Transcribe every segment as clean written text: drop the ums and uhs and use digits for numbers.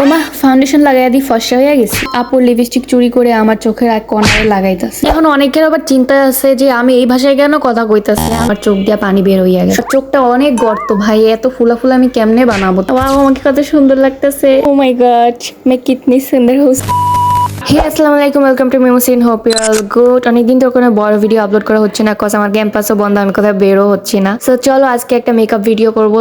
ওমা ফাউন্ডেশন লাগাইয়া দি ফর্সা হয়ে গেছি। আপুর লিপস্টিক চুরি করে আমার চোখের এক কর্নারে লাগাইতেছে। এখন অনেকের আবার চিন্তা আছে যে আমি এই ভাষায় কেন কথা কইতাছি, আমার চোখ দিয়ে পানি বের হইয়া গেছে। চোখটা অনেক গর্ত ভাই, এত ফুলা ফুলা আমি কেমনে বানাবো। ওয়াও আমাকে কত সুন্দর লাগতেছে। ও মাই গড मैं कितनी सुंदर हूँ। হে আসসালামু আলাইকুম, ওয়েলকাম টু মেমোসিন, হোপ ইউ অল গুড। অনেকদিন তো কোনো বড় ভিডিও আপলোড করা হচ্ছে না, কজ আমার ক্যাম্পাসও বন্ধ, আমি কোথাও বেরো হচ্ছি না। সো চলো আজকে একটা মেকআপ ভিডিও করবো।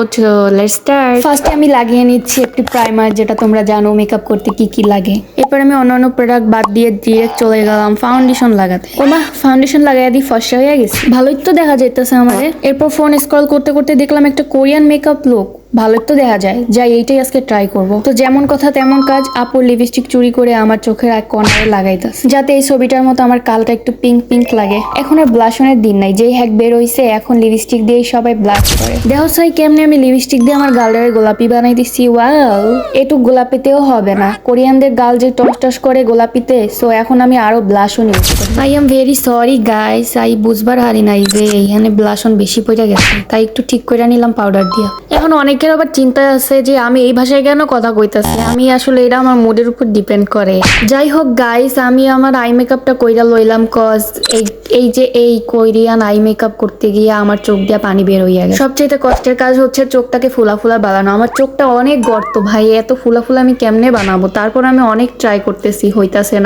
Let's start. ফার্স্টে আমি লাগিয়ে নিচ্ছি একটি প্রাইমার, যেটা তোমরা জানো মেকআপ করতে কি কি লাগে। এরপর আমি অন্যান্য প্রোডাক্ট বাদ দিয়ে ডিরেক্ট চলে গেলাম ফাউন্ডেশন লাগাতে। ওমা ফাউন্ডেশন লাগাইয়া দিয়ে ফর্সা হয়ে গেছি, ভালোই তো দেখা যাইতেছে আমাদের। এরপর ফোন স্ক্রল করতে করতে দেখলাম একটা কোরিয়ান মেকআপ লুক, ভালোই তো দেখা যায়, যাই এইটাই আজকে ট্রাই করব। তো যেমন কথা তেমন কাজ, আপুর লিপস্টিক চুরি করে আমার চোখের এক কর্নারে লাগাইতেছে, যাতে এই ছবিটার মতো আমার কালটা একটু পিঙ্ক পিঙ্ক লাগে। এখন আর ব্লাশনের দিন নাই, যেই হ্যাক বের হইছে এখন লিপস্টিক দিয়ে সবাই ব্লাশ করে। দেহ সাই কেমনে আমি লিপস্টিক দিয়ে আমার গালটারে গোলাপি বানাই দিচ্ছি। ওয়াও, এটুক গোলাপিতেও হবে না, কোরিয়ানদের গাল যে টস টস করে গোলাপিতে। সো এখন আমি আরো ব্লাশন ইউজ করি। I am very sorry guys, I বুঝবার হারি নাই যে এইখানে ব্লাশন বেশি পড়ে গেছে, তাই একটু ঠিক করে নিলাম পাউডার দিয়ে। এখন অনেকের আবার চিন্তা আছে যে আমি এই ভাষায় কেন কথা কইতাছি, আমি আসলে এটা আমার মুডের উপর ডিপেন্ড করে। যাই হোক গাইস, আমি আমার আই মেকআপটা কইরা লইলাম, কজ এই কোরিয়ান আই মেকআপ করতে গিয়ে আমার চোখ দিয়ে পানি বের হইয়া গেছে। সবচেয়ে কষ্টের কাজ হচ্ছে চোখটাকে ফুলা ফুলা বানানো। আমার চোখটা অনেক গর্ত ভাই, এত ফুলা ফুলা আমি কেমনে বানাবো। তারপর আমি অনেক ট্রাই করতেছি, হইতাছে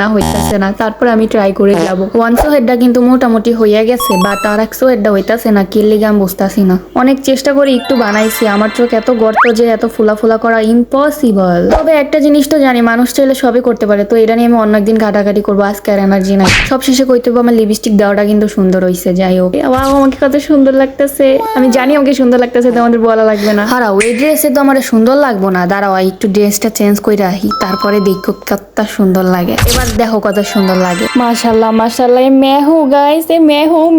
না, তারপর আমি ট্রাই করে যাব। ওয়ানসো হেডটা কিন্তু মোটামুটি হইয়া গেছে, বাট আর একশো হেডটা হইতাছে না, কি লিগে আমি বুঝতাছি না। অনেক চেষ্টা করে একটু বানাইছি, আমার চোখ এত গর্ত যে এত ফুলা ফুলা করা ইম্পসিবল। তবে একটা জিনিস তো জানি, মানুষ চাইলে সবই করতে পারে, তো এটা নিয়ে আমি অন্য একদিন ঘাটাঘাটি করবো, আজকে আর এনার্জি নাই। সবশেষে কইতে হবে আমার লিপস্টিক দেওয়াটা কিন্তু সুন্দর হইছে। যাই হোক, আমাকে কত সুন্দর লাগতেছে, আমি জানি আমাকে সুন্দর লাগতেছে, তোমাদের বলা লাগবে না। হারাও এই ড্রেসে তো আমার সুন্দর লাগবো না, দাঁড়াও একটু ড্রেসটা চেঞ্জ করে রাখি, তারপরে দেখো কত সুন্দর লাগে। এবার দেখো কত সুন্দর লাগে। माशाल्लाह माशाल्लाह, मैं हूँ गाइस,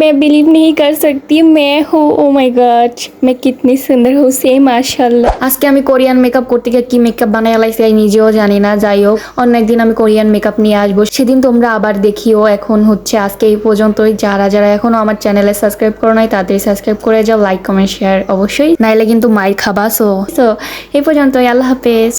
मैं बिलीव नहीं कर सकती, मैं हूँ। ओ माय गॉड, मैं कितनी सुंदर हूँ से माशाल्लाह। আজকে আমি কোরিয়ান মেকআপ করতে গিয়ে কি মেকআপ বানাই লাইছি নিজেও জানি না। যাই হোক, অন্য একদিন আমি কোরিয়ান মেকআপ নিয়ে আসবো, সেদিন তোমরা আবার দেখিও। এখন হচ্ছে আজকে এই পর্যন্তই। যারা যারা এখনো আমার চ্যানেলে সাবস্ক্রাইব করো নাই, তাড়াতাড়ি সাবস্ক্রাইব করে যাও, লাইক কমেন্ট শেয়ার অবশ্যই, নাইলে কিন্তু মাইর খাবা। সো এই পর্যন্তই, আল্লাহ হাফেজ।